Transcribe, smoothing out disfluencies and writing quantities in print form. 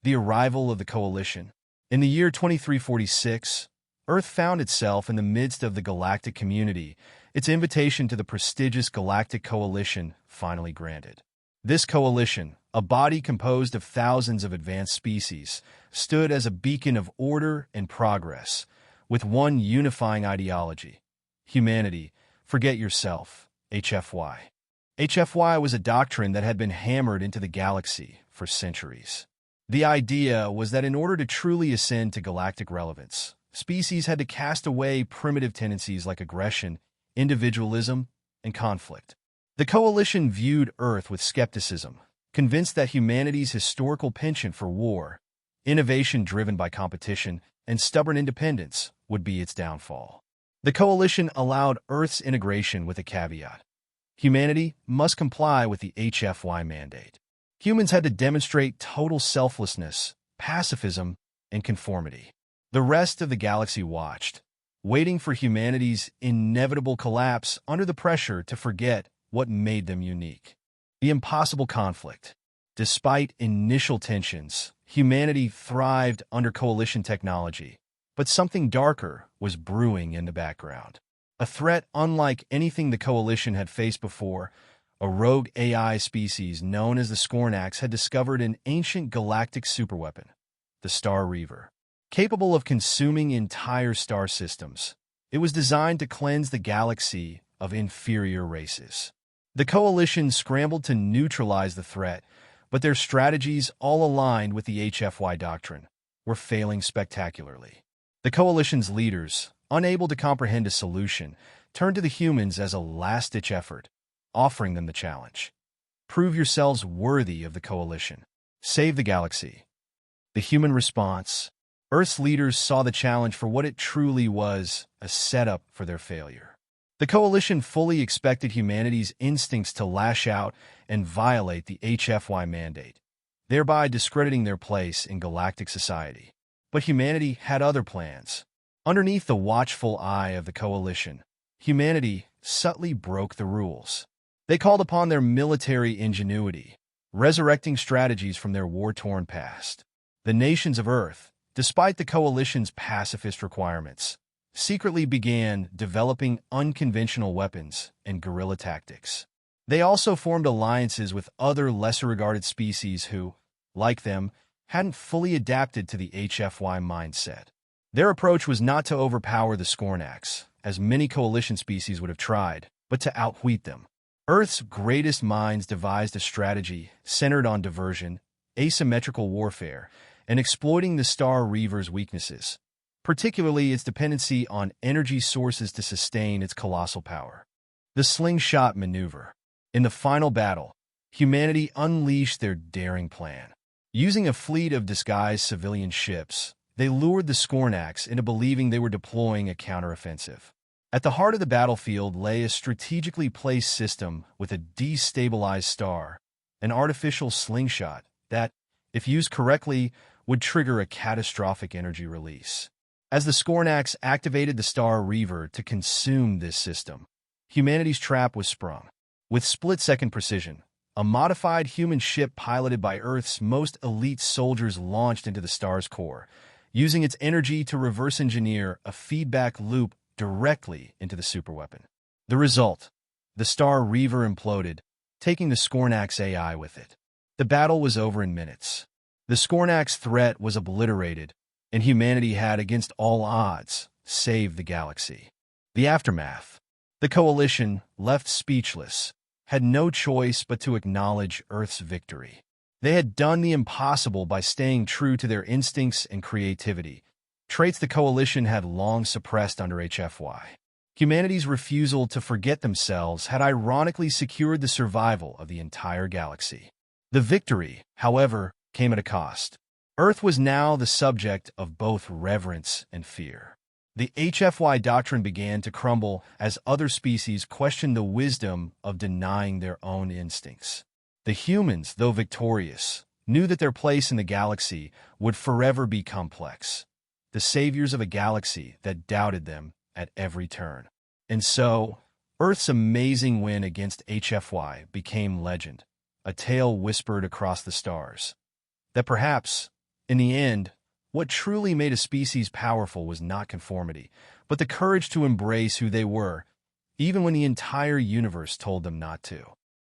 The arrival of the Coalition. In the year 2346, Earth found itself in the midst of the galactic community, its invitation to the prestigious Galactic Coalition finally granted. This coalition, a body composed of thousands of advanced species, stood as a beacon of order and progress, with one unifying ideology: humanity, forget yourself, HFY. HFY was a doctrine that had been hammered into the galaxy for centuries. The idea was that in order to truly ascend to galactic relevance, species had to cast away primitive tendencies like aggression, individualism, and conflict. The Coalition viewed Earth with skepticism, convinced that humanity's historical penchant for war, innovation driven by competition, and stubborn independence would be its downfall. The Coalition allowed Earth's integration with a caveat: humanity must comply with the HFY mandate. Humans had to demonstrate total selflessness, pacifism, and conformity. The rest of the galaxy watched, waiting for humanity's inevitable collapse under the pressure to forget what made them unique. The impossible conflict. Despite initial tensions, humanity thrived under Coalition technology, but something darker was brewing in the background. A threat unlike anything the Coalition had faced before. A rogue AI species known as the Skornax had discovered an ancient galactic superweapon, the Star Reaver. Capable of consuming entire star systems, it was designed to cleanse the galaxy of inferior races. The Coalition scrambled to neutralize the threat, but their strategies, all aligned with the HFY doctrine, were failing spectacularly. The Coalition's leaders, unable to comprehend a solution, turned to the humans as a last-ditch effort, offering them the challenge. Prove yourselves worthy of the Coalition. Save the galaxy. The human response. Earth's leaders saw the challenge for what it truly was: a setup for their failure. The Coalition fully expected humanity's instincts to lash out and violate the HFY mandate, thereby discrediting their place in galactic society. But humanity had other plans. Underneath the watchful eye of the Coalition, humanity subtly broke the rules. They called upon their military ingenuity, resurrecting strategies from their war-torn past. The nations of Earth, despite the Coalition's pacifist requirements, secretly began developing unconventional weapons and guerrilla tactics. They also formed alliances with other lesser-regarded species who, like them, hadn't fully adapted to the HFY mindset. Their approach was not to overpower the Skornax, as many Coalition species would have tried, but to outwit them. Earth's greatest minds devised a strategy centered on diversion, asymmetrical warfare, and exploiting the Star Reaver's weaknesses, particularly its dependency on energy sources to sustain its colossal power. The slingshot maneuver. In the final battle, humanity unleashed their daring plan. Using a fleet of disguised civilian ships, they lured the Skornax into believing they were deploying a counteroffensive. At the heart of the battlefield lay a strategically placed system with a destabilized star, an artificial slingshot that, if used correctly, would trigger a catastrophic energy release. As the Skornax activated the Star Reaver to consume this system, humanity's trap was sprung. With split-second precision, a modified human ship piloted by Earth's most elite soldiers launched into the star's core, using its energy to reverse-engineer a feedback loop directly into the superweapon. The result: the Star Reaver imploded, taking the Skornax AI with it. The battle was over in minutes. The Skornax threat was obliterated, and humanity had, against all odds, saved the galaxy. The aftermath. The Coalition, left speechless, had no choice but to acknowledge Earth's victory. They had done the impossible by staying true to their instincts and creativity, traits the Coalition had long suppressed under HFY. Humanity's refusal to forget themselves had ironically secured the survival of the entire galaxy. The victory, however, came at a cost. Earth was now the subject of both reverence and fear. The HFY doctrine began to crumble as other species questioned the wisdom of denying their own instincts. The humans, though victorious, knew that their place in the galaxy would forever be complex, the saviors of a galaxy that doubted them at every turn. And so, Earth's amazing win against HFY became legend, a tale whispered across the stars, that perhaps, In the end, what truly made a species powerful was not conformity, but the courage to embrace who they were, even when the entire universe told them not to.